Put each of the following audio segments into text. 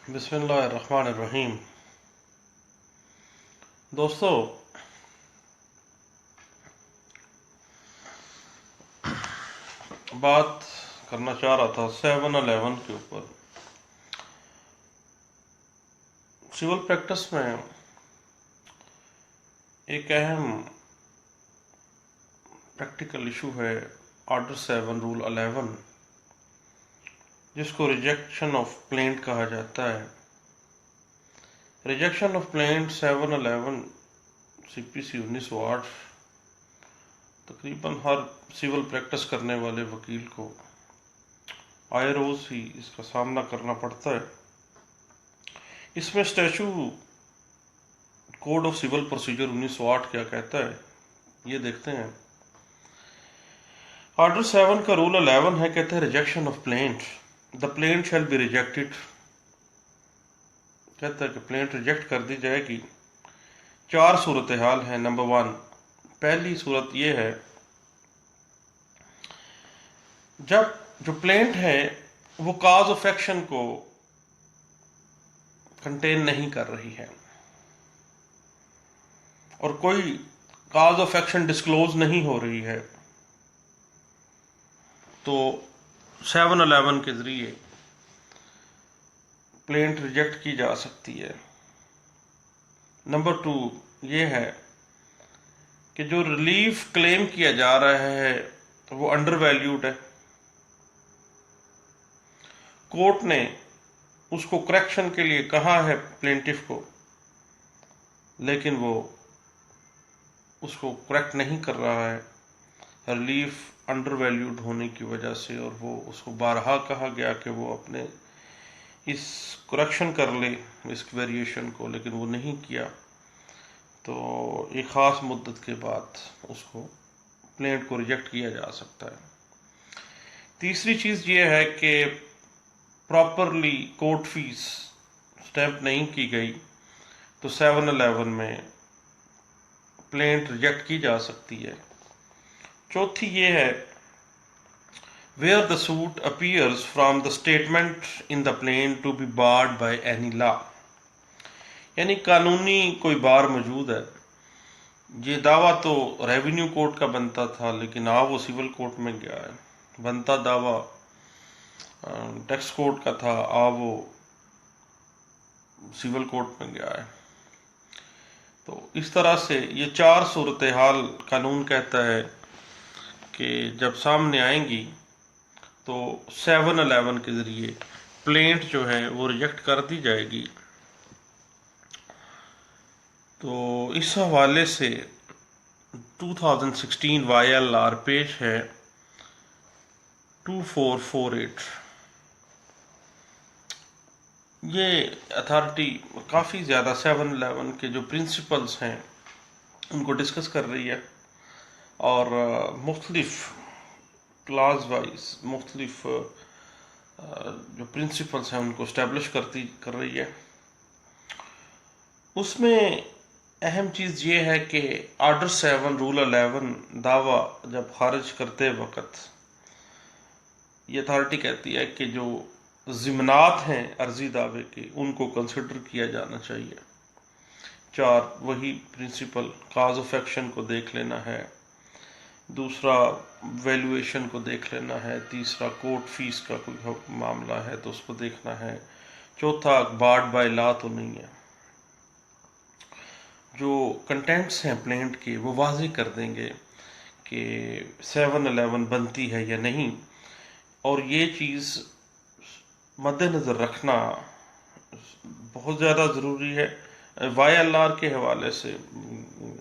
बिस्मिल्लाहिर्रहमानिर्रहीम। दोस्तों, बात करना चाह रहा था 7-11 के ऊपर। सिविल प्रैक्टिस में एक अहम प्रैक्टिकल इशू है ऑर्डर 7 रूल 11, जिसको रिजेक्शन ऑफ प्लेंट कहा जाता है। रिजेक्शन ऑफ प्लेंट 7-11 CPC 1908 तकरीबन हर सिविल प्रैक्टिस करने वाले वकील को आए रोज ही इसका सामना करना पड़ता है। इसमें statute code of civil procedure 1908 क्या कहता है, ये देखते हैं। ऑर्डर 7 का रूल 11 है, कहते हैं rejection of plaint. The plaint shall be rejected. कहता है कि प्लेंट रिजेक्ट कर दी जाएगी। 4 सूरत हाल है। नंबर 1, पहली सूरत ये है जब जो प्लेंट है वो काज ऑफ एक्शन को कंटेन नहीं कर रही है और कोई काज ऑफ एक्शन डिस्क्लोज नहीं हो रही है, तो 7-11 के जरिए प्लेंट रिजेक्ट की जा सकती है। नंबर 2 ये है कि जो रिलीफ क्लेम किया जा रहा है वो अंडर वैल्यूड है। कोर्ट ने उसको करेक्शन के लिए कहा है प्लेंटिफ को, लेकिन वो उसको करेक्ट नहीं कर रहा है रिलीफ अंडर वैल्यूड होने की वजह से, और वो उसको बारहा कहा गया कि वो अपने इस करेक्शन कर ले इस वेरिएशन को, लेकिन वो नहीं किया, तो एक ख़ास मुद्दत के बाद उसको प्लेंट को रिजेक्ट किया जा सकता है। तीसरी चीज़ ये है कि प्रॉपरली कोर्ट फीस स्टैम्प नहीं की गई, तो 7-11 में प्लेंट रिजेक्ट की जा सकती है। चौथी ये है where the suit appears from the statement in the plaint to be barred by any law, यानी कानूनी कोई बार मौजूद है। ये दावा तो रेवेन्यू कोर्ट का बनता था, लेकिन वो सिविल कोर्ट में गया है। बनता दावा टैक्स कोर्ट का था, वो सिविल कोर्ट में गया है। तो इस तरह से ये 4 सूरत हाल कानून कहता है कि जब सामने आएंगी तो 7-11 के जरिए प्लेंट जो है वो रिजेक्ट कर दी जाएगी। तो इस हवाले से 2016 YLR पेश है 2448। ये अथॉरिटी काफ़ी ज़्यादा 7-11 के जो प्रिंसिपल्स हैं उनको डिस्कस कर रही है, और मुख्तलिफ क्लास वाइज मुख्तलिफ जो प्रिंसिपल्स हैं उनको इस्टेब्लिश कर रही है। उसमें अहम चीज़ ये है कि ऑर्डर 7 रूल 11 दावा जब खारिज करते वक्त ये अथॉरिटी कहती है कि जो ज़िमनात हैं अर्जी दावे के, उनको कंसिडर किया जाना चाहिए। 4 वही प्रिंसिपल, काज ऑफ एक्शन को देख लेना है, दूसरा वैल्यूएशन को देख लेना है, तीसरा कोर्ट फीस का कोई मामला है तो उसको देखना है, चौथा बार्ड बाय लॉ तो नहीं है। जो कंटेंट्स हैं प्लेंट के वो वाज़ेह कर देंगे कि 7-11 बनती है या नहीं, और ये चीज़ मद्देनज़र रखना बहुत ज़्यादा ज़रूरी है। YLR के हवाले से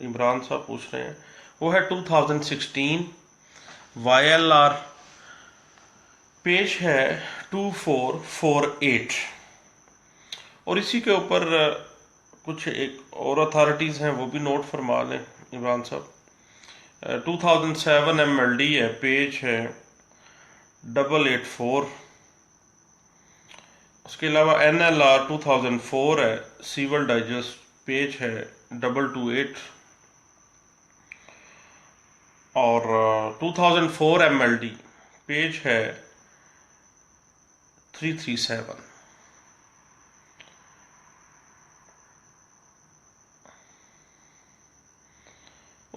इमरान साहब पूछ रहे हैं, वो है 2016 YLR पेश है 2448, और इसी के ऊपर कुछ एक और अथॉरिटीज़ हैं वो भी नोट फरमा लें इमरान साहब। 2007 MLD है, पेज है 884। उसके अलावा NLR 2004 है, सिविल डाइजेस्ट, पेज है 228, और 2004 MLD पेज है 337।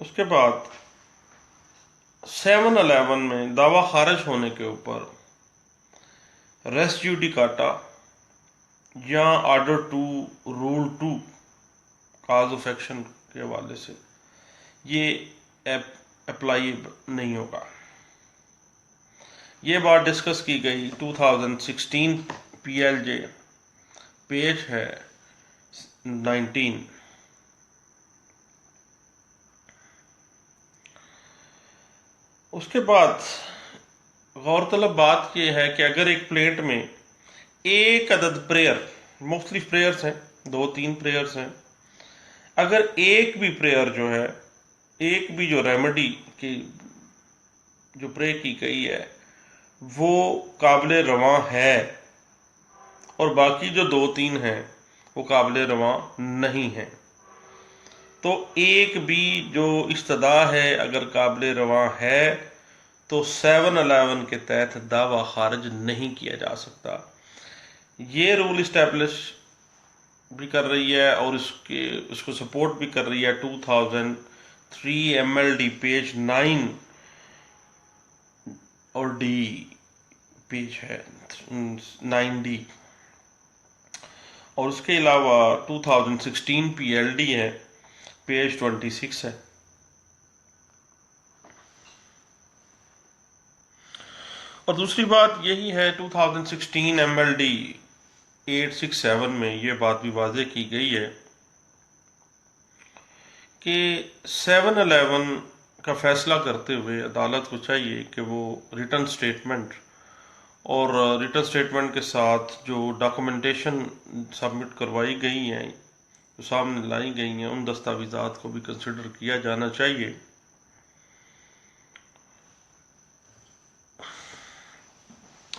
उसके बाद 711 में दावा खारिज होने के ऊपर रेस जुडिकाटा या order two rule 2 cause of action के हवाले से ये अप्लाई नहीं होगा। ये बात डिस्कस की गई 2016 PLJ पेज है 19। उसके बाद गौरतलब बात यह है कि अगर एक प्लेट में एक अदद प्रेयर, मुख्तलिफ प्रेयर्स हैं, 2-3 प्रेयर्स हैं, अगर एक भी प्रेयर जो है, एक भी जो रेमेडी की जो प्रे की गई है वो काबिल रवां है और बाकी जो 2-3 हैं वो काबिल रवां नहीं है, तो एक भी जो इस्तदा है अगर काबिल रवां है तो 711 के तहत दावा खारिज नहीं किया जा सकता। ये रूल इस्टेब्लिश भी कर रही है और उसको सपोर्ट भी कर रही है 2003 MLD पेज 9 और D पेज है 9D, और उसके अलावा 2016 PLD है पेज 26 है। और दूसरी बात यही है 2016 MLD 867 में ये बात भी वाज़ेह की गई है कि 711 का फैसला करते हुए अदालत को चाहिए कि वो रिटर्न स्टेटमेंट और रिटर्न स्टेटमेंट के साथ जो डॉक्यूमेंटेशन सबमिट करवाई गई हैं, जो सामने लाई गई हैं, उन दस्तावेज़ात को भी कंसिडर किया जाना चाहिए।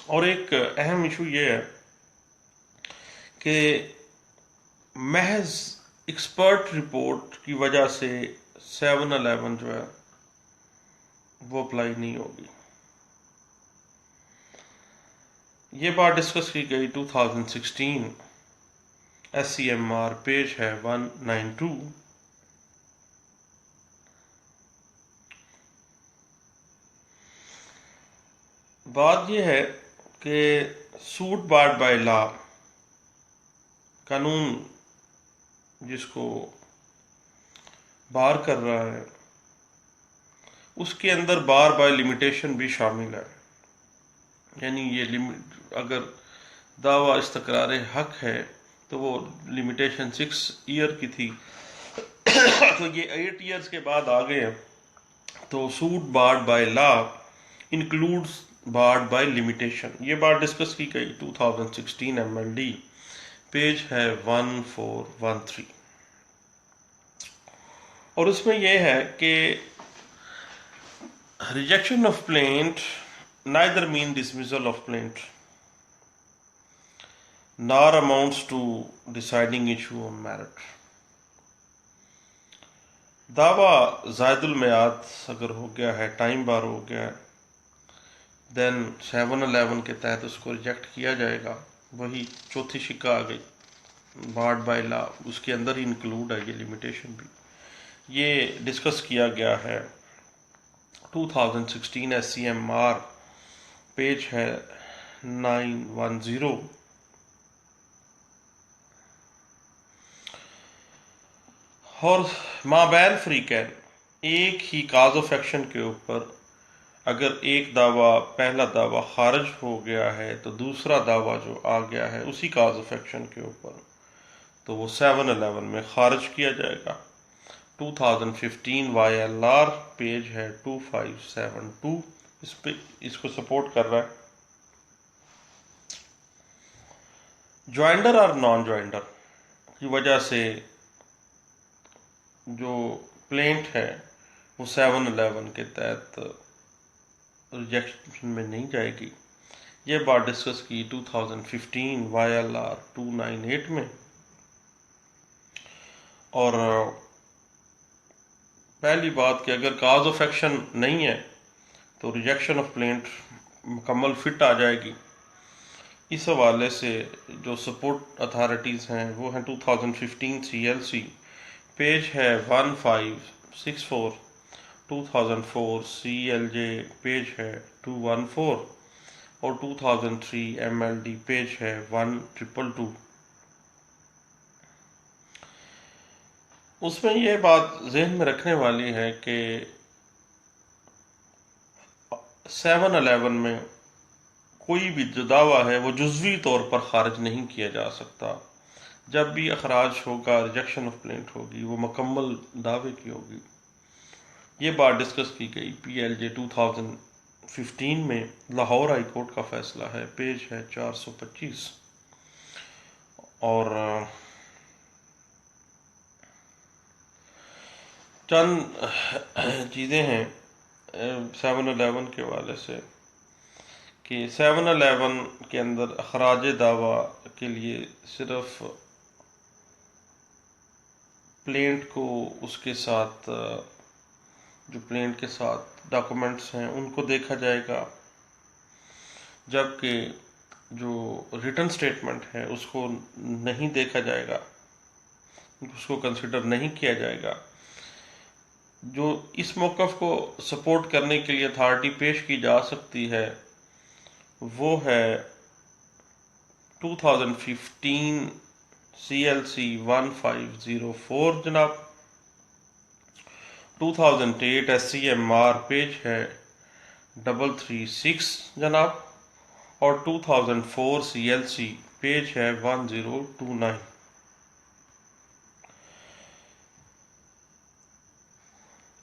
और एक अहम इशू ये है कि महज एक्सपर्ट रिपोर्ट की वजह से 711 जो है वो अप्लाई नहीं होगी। ये बात डिस्कस की गई 2016 SCMR पेज है 192। बात यह है कि सूट बार्ड बाय लॉ कानून जिसको बार कर रहा है उसके अंदर बार बाय लिमिटेशन भी शामिल है, यानी ये लिमिट अगर दावा इस्तक़रार हक है तो वो लिमिटेशन 6 ईयर की थी तो ये 8 ईयर्स के बाद आ गए हैं, तो suit barred by law includes barred by limitation. ये बात डिस्कस की गई 2016 MLD पेज है 1413। और उसमें यह है कि rejection of plaint neither mean dismissal of plaint nor amounts to deciding issue on merit। दावा ज़ायदुल मियाद अगर हो गया है, टाइम बार हो गया है, देन 711 के तहत उसको रिजेक्ट किया जाएगा। वही चौथी शिक्का आ गई, बार्ड बाय लॉ उसके अंदर ही इंक्लूड है ये लिमिटेशन भी। ये डिस्कस किया गया है 2016 SCMR पेज है 910। और माबैन फ्रीकैन एक ही काज ऑफ एक्शन के ऊपर अगर एक दावा, पहला दावा खारिज हो गया है तो दूसरा दावा जो आ गया है उसी काज ऑफ एक्शन के ऊपर, तो वो 711 में खारिज किया जाएगा। 2015 YLR पेज है 2572 इस पे इसको सपोर्ट कर रहा है। ज्वाइंडर और नॉन ज्वाइंडर की वजह से जो प्लेंट है वो 711 के तहत रिजेक्शन में नहीं जाएगी। ये बात डिस्कस की 2015 YLR 298 में। और पहली बात कि अगर काज ऑफ एक्शन नहीं है तो रिजेक्शन ऑफ प्लेंट मुकम्मल फिट आ जाएगी। इस हवाले से जो सपोर्ट अथॉरिटीज़ हैं वो हैं 2015 CLC पेज है 1564 2004 CLJ पेज है 214 और 2003 MLD पेज है 1222। उसमें यह बात जहन में रखने वाली है कि 711 में कोई भी जो दावा है वो जुज़वी तौर पर खारिज नहीं किया जा सकता। जब भी अखराज होगा, रिजेक्शन ऑफ प्लेंट होगी, वो मुकम्मल दावे की होगी। ये बात डिस्कस की गई PLJ 2015 में। लाहौर हाई कोर्ट का फैसला है, पेज है 425। और चंद चीज़ें हैं 711 के हवाले से कि 711 के अंदर अखराज दावा के लिए सिर्फ प्लेंट को उसके साथ जो प्लेंट के साथ डॉक्यूमेंट्स हैं उनको देखा जाएगा, जबकि जो रिटन स्टेटमेंट है उसको नहीं देखा जाएगा, उसको कंसिडर नहीं किया जाएगा। जो इस मौक़िफ़ को सपोर्ट करने के लिए अथॉरिटी पेश की जा सकती है वो है 2015 CLC 1504 जनाब, 2008 SCMR पेज है 336 जनाब, और 2004 CLC पेज है 1029।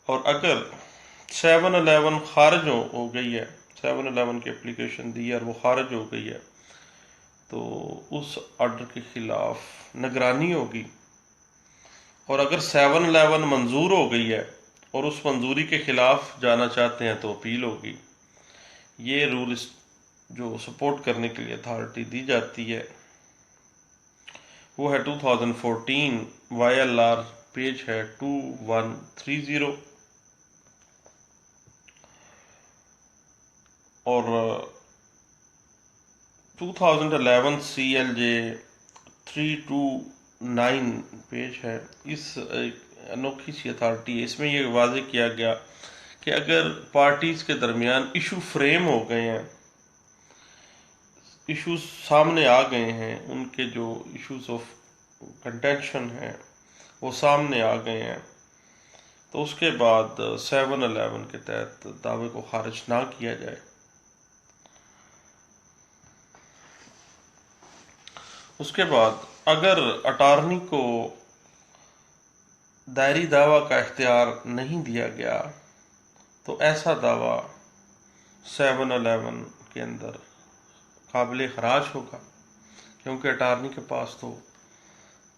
और अगर 711 खारिज हो गई है, 711 की एप्लीकेशन दी है और वो खारिज हो गई है, तो उस ऑर्डर के खिलाफ निगरानी होगी। और अगर 711 मंजूर हो गई है और उस मंजूरी के खिलाफ जाना चाहते हैं तो अपील होगी। ये रूल जो सपोर्ट करने के लिए अथॉरिटी दी जाती है वो है 2014 YLR पेज है 2130। और 2011 CLJ 329 पेज है। इस अनोखी सी अथॉरिटी है, इसमें यह वाज़ेह किया गया कि अगर पार्टीज़ के दरमियान इशू फ्रेम हो गए हैं, इश्यूज सामने आ गए हैं, उनके जो इश्यूज ऑफ कंटेंशन हैं वो सामने आ गए हैं, तो उसके बाद 711 के तहत दावे को खारिज ना किया जाए। उसके बाद अगर अटार्नी को दायरी दावा का इख्तियार नहीं दिया गया तो ऐसा दावा 711 के अंदर काबिल खराज होगा, क्योंकि अटार्नी के पास तो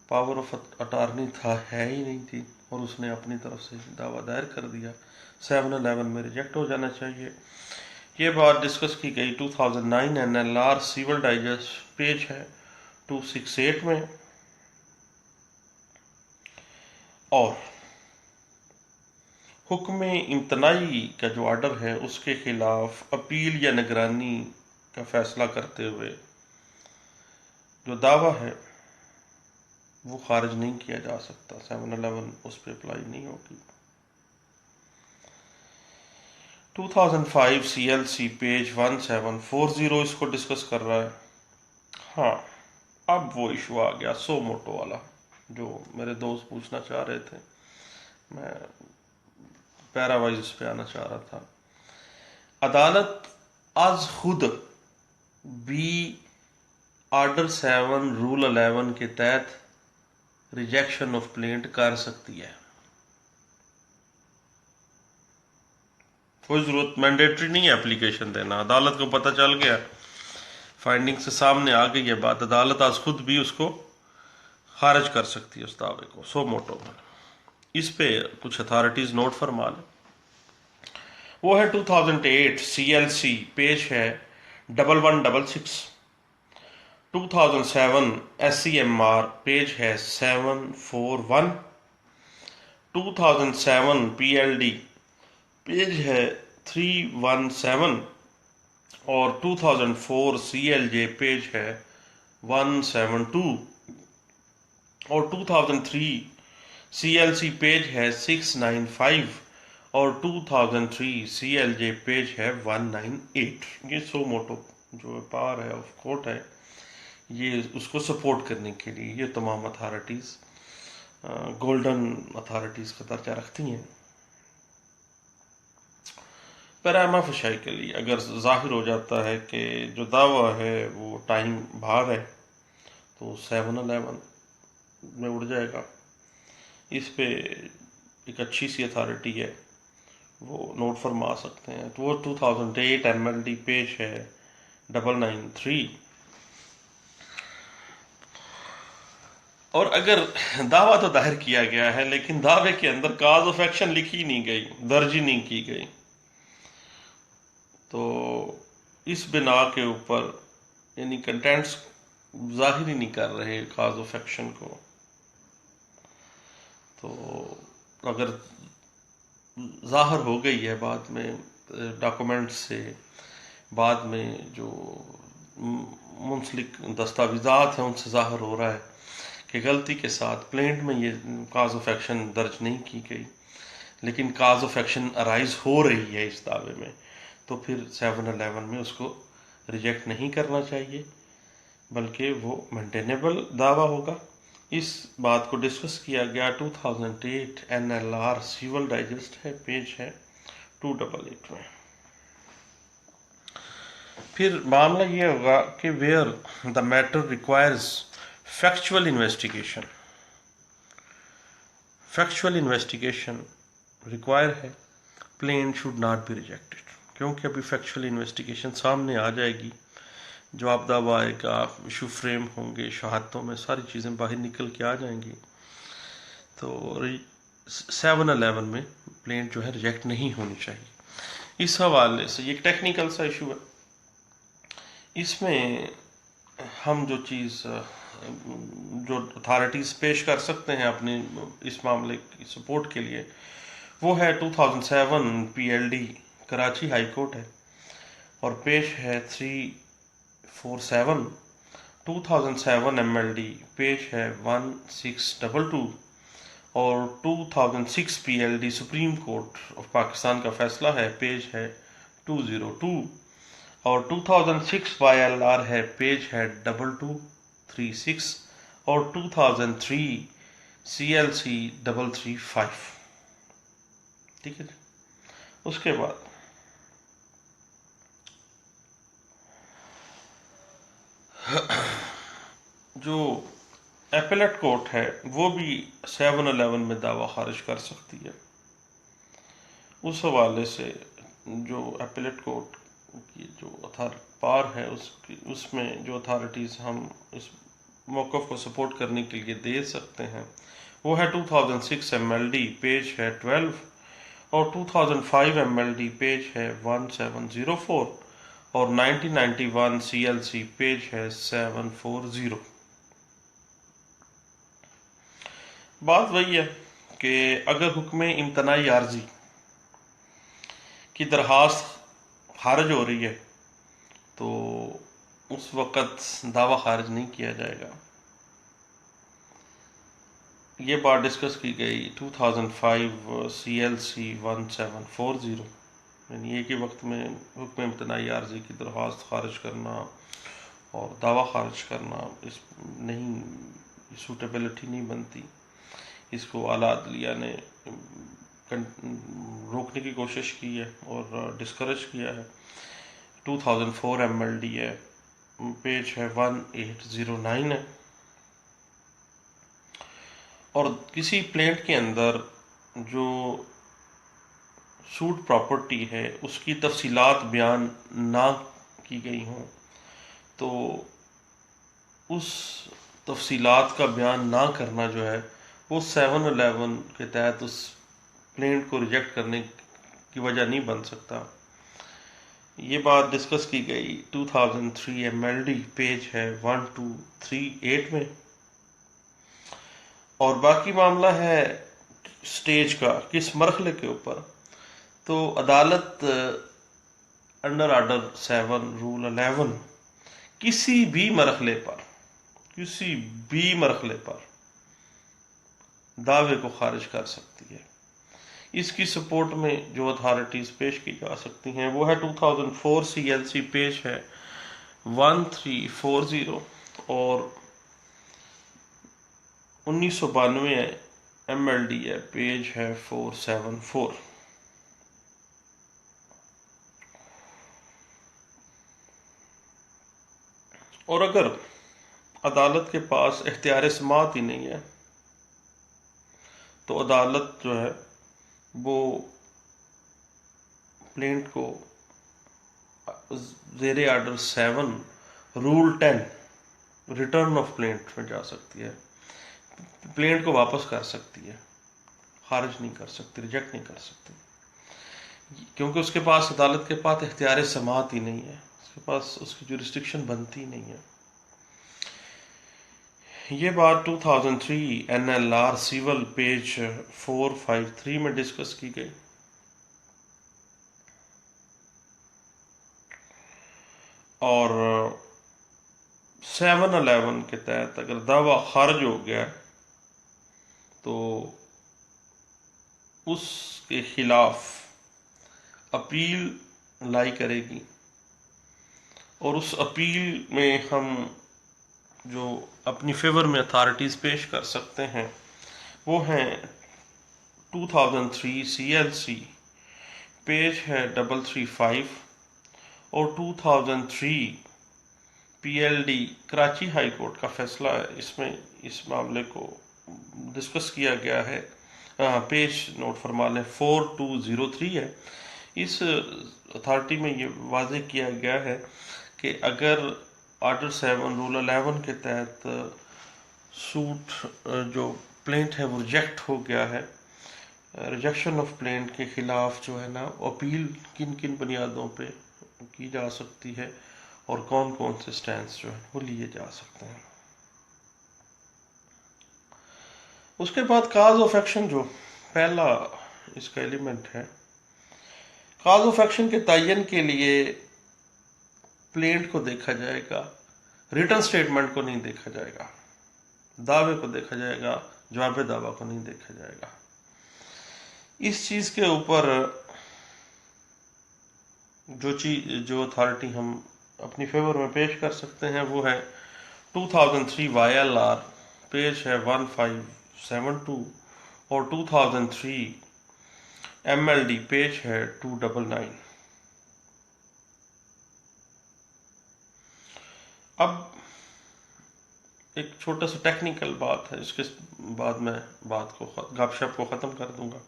पावर ऑफ अटार्नी है ही नहीं थी और उसने अपनी तरफ से दावा दायर कर दिया। 711 में रिजेक्ट हो जाना चाहिए। ये बात डिस्कस की गई 2009 NLR सिविल डाइजेस्ट पेज है 268 में। और हुक्म इम्तनाई का जो ऑर्डर है उसके खिलाफ अपील या निगरानी का फैसला करते हुए जो दावा है वो खारिज नहीं किया जा सकता। 711 उस पर अप्लाई नहीं होगी। 2005 CLC पेज 1740 इसको डिस्कस कर रहा है। हाँ, अब वो इशू आ गया सो मोटो वाला जो मेरे दोस्त पूछना चाह रहे थे, मैं पैरावाइज उस पे आना चाह रहा था। अदालत आज खुद भी ऑर्डर 7 रूल 11 के तहत रिजेक्शन ऑफ प्लेंट कर सकती है। कोई जरूरत मैंडेटरी नहीं है एप्लीकेशन देना। अदालत को पता चल गया, फाइंडिंग से सामने आ गई है बात, अदालत आज खुद भी उसको खारिज कर सकती है उस दावे को सो मोटो में। इस पे कुछ अथॉरिटीज नोट फरमा लें। वो है 2008 CLC पेज है 1166। 2007 SCMR पेज है 741। 2007 PLD पेज है 317 और 2004 CLJ पेज है 172 और 2003 CLC पेज है 695 और 2003 CLJ पेज है 198। ये सो मोटो जो पावर है ऑफ कोर्ट है, ये उसको सपोर्ट करने के लिए ये तमाम अथॉरिटीज़ गोल्डन अथॉरिटीज़ का दर्जा रखती हैं। पैरामा फशाई के लिए अगर जाहिर हो जाता है कि जो दावा है वो टाइम बाहर है, तो 7-11 में उड़ जाएगा। इस पे एक अच्छी सी अथॉरिटी है, वो नोट फरमा सकते हैं। तो वो 2008 MLD पेज है 993। और अगर दावा तो दायर किया गया है, लेकिन दावे के अंदर काज ऑफ एक्शन लिखी नहीं गई, दर्ज ही नहीं की गई, तो इस बिना के ऊपर यानी कंटेंट्स जाहिर ही नहीं कर रहे काज ऑफ एक्शन को, तो अगर जाहिर हो गई है बाद में डॉक्यूमेंट्स से, बाद में जो मुंसलिक दस्तावेजात हैं उनसे जाहिर हो रहा है कि गलती के साथ प्लेंट में ये काज ऑफ एक्शन दर्ज नहीं की गई, लेकिन काज ऑफ एक्शन अराइज हो रही है इस दावे में, तो फिर 7-11 में उसको रिजेक्ट नहीं करना चाहिए, बल्कि वो मेंटेनेबल दावा होगा। इस बात को डिस्कस किया गया 2008 NLR सिविल डाइजेस्ट है, पेज है 288 में। फिर मामला ये होगा कि where the matter requires factual investigation, factual investigation require है, plaint should not be rejected, क्योंकि अभी फैक्चुअल इन्वेस्टिगेशन सामने आ जाएगी, जवाब दावा आएगा, इशू फ्रेम होंगे, शहादतों में सारी चीज़ें बाहर निकल के आ जाएंगी, तो 7-11 में प्लेन जो है रिजेक्ट नहीं होनी चाहिए। इस हवाले से ये एक टेक्निकल सा इशू है, इसमें हम जो चीज़ जो अथॉरिटीज़ पेश कर सकते हैं अपने इस मामले की सपोर्ट के लिए, वो है 2007 PLD कराची हाई कोर्ट है, और पेश है 347। 2007 MLD पेश है 1622, और 2006 PLD supreme court of Pakistan का फैसला है, पेज है 202, और 2006 YLR है, पेज है 2236, और 2003 CLC 335। ठीक है। उसके बाद जो एपेलेट कोर्ट है वो भी 7-11 में दावा खारिज कर सकती है। उस हवाले से जो एपेलेट कोर्ट की जो पार है उसमें जो अथॉरिटीज़ हम इस मौक़िफ़ को सपोर्ट करने के लिए दे सकते हैं, वो है 2006 MLD पेज है 12, और 2005 MLD पेज है 1704, और 1991 CLC पेज है 740। बात वही है कि अगर हुक्म इम्तनाई आर्जी की दरखास्त खारिज हो रही है, तो उस वक़्त दावा खारिज नहीं किया जाएगा। ये बात डिस्कस की गई 2005 CLC 1740, यानी एक ही वक्त में हुक्म इम्तनाई आर्जी की दरख्वास्त खारिज करना और दावा खारिज करना, इस नहीं सूटेबिलिटी नहीं बनती। इसको आला अदलिया ने रोकने की कोशिश की है और डिस्करेज किया है। 2004 MLD है, पेज है 1809 है, और किसी प्लेंट के अंदर जो सूट प्रॉपर्टी है उसकी तफसीलात बयान ना की गई हों, तो उस तफसीलात का बयान ना करना जो है वो 7-11 के तहत उस प्लेंट को रिजेक्ट करने की वजह नहीं बन सकता। ये बात डिस्कस की गई 2003 MLD पेज है 1238 में। और बाकी मामला है स्टेज का, किस मरहले के ऊपर, तो अदालत अंडर ऑर्डर 7 रूल 11 किसी भी मरहले पर दावे को खारिज कर सकती है। इसकी सपोर्ट में जो अथॉरिटीज पेश की जा सकती हैं वो है 2004 CLC पेज है 1340 और 1992 MLD है पेज है 474। और अगर अदालत के पास इख्तियार समाअत ही नहीं है तो अदालत जो है वो प्लेंट को ज़ेरे order 7 rule 10 return of plaint में जा सकती है, प्लेंट को वापस कर सकती है, खारिज नहीं कर सकती, रिजेक्ट नहीं कर सकती, क्योंकि उसके पास अदालत के पास इख्तियार समाअत ही नहीं है, उसके पास उसकी जुरिस्डिक्शन बनती नहीं है। ये बात 2003 NLR सिविल पेज 453 में डिस्कस की गई। और 711 के तहत अगर दावा खारिज हो गया तो उसके खिलाफ अपील लाई करेगी और उस अपील में हम जो अपनी फेवर में अथॉरिटीज़ पेश कर सकते हैं वो हैं 2003 CLC पेज है 335 और 2003 PLD कराची हाई कोर्ट का फैसला है, इसमें इस मामले को डिस्कस किया गया है। पेज नोट फरमा लें 4203 है। इस अथॉरिटी में ये वाज़ेह किया गया है कि अगर आर्डर 7 रूल 11 के तहत सूट जो प्लेंट है वो रिजेक्ट हो गया है, रिजेक्शन ऑफ प्लेंट के खिलाफ जो है ना अपील किन किन बुनियादों पे की जा सकती है और कौन कौन से स्टैंड्स जो है वो लिए जा सकते हैं। उसके बाद काज ऑफ एक्शन जो पहला इसका एलिमेंट है, काज ऑफ एक्शन के तयन के लिए प्लेंट को देखा जाएगा, रिटर्न स्टेटमेंट को नहीं देखा जाएगा, दावे को देखा जाएगा, जवाब दावा को नहीं देखा जाएगा। इस चीज के ऊपर जो अथॉरिटी हम अपनी फेवर में पेश कर सकते हैं वो है 2003 YLR पेज है 1572 और 2003 MLD पेज है 299। अब एक छोटा सा टेक्निकल बात है, इसके बाद मैं बात को गपशप को ख़त्म कर दूंगा।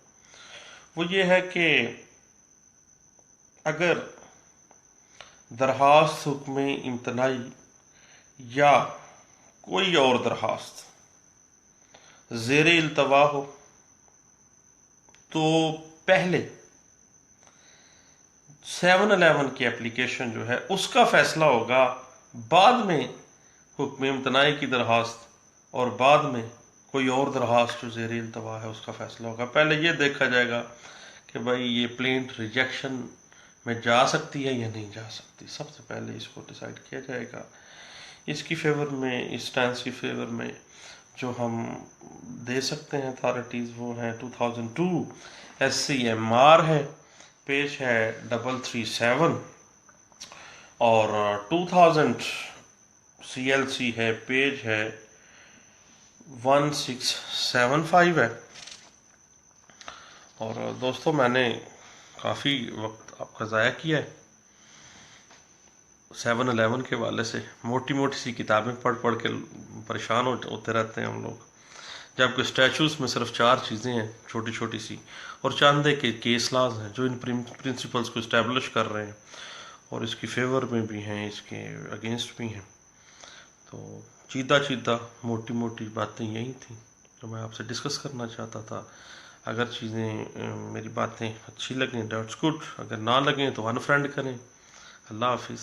वो ये है कि अगर दरखास्त हुक्म इम्तनाई या कोई और दरखास्त ज़ेरे इल्तवा हो तो पहले 711 की एप्लीकेशन जो है उसका फैसला होगा, बाद में हुक्म इम्तनाई की दरखास्त और बाद में कोई और दरखास्त जो ज़ेरे इल्तवा है उसका फैसला होगा। पहले ये देखा जाएगा कि भाई ये प्लेंट रिजेक्शन में जा सकती है या नहीं जा सकती, सबसे पहले इसको डिसाइड किया जाएगा। इसकी फेवर में, इस स्टैंस की फेवर में जो हम दे सकते हैं अथॉरिटीज़ वो हैं 2002 SCMR है, पेज है 337 और 2000 CLC है, पेज है 1675 है। और दोस्तों मैंने काफ़ी वक्त आपका ज़ाया किया है 711 के वाले से, मोटी मोटी सी किताबें पढ़ पढ़ के परेशान होते रहते हैं हम लोग, जबकि स्टैचूज़ में सिर्फ 4 चीज़ें हैं छोटी छोटी सी, और चांदे के केस लॉज हैं जो इन प्रिंसिपल्स को इस्टेब्लिश कर रहे हैं और इसकी फेवर में भी हैं, इसके अगेंस्ट भी हैं। तो चीदा मोटी मोटी बातें यही थी जो मैं आपसे डिस्कस करना चाहता था। अगर चीज़ें मेरी बातें अच्छी लगें दैट्स गुड, अगर ना लगें तो अनफ्रेंड करें। अल्लाह हाफिज़।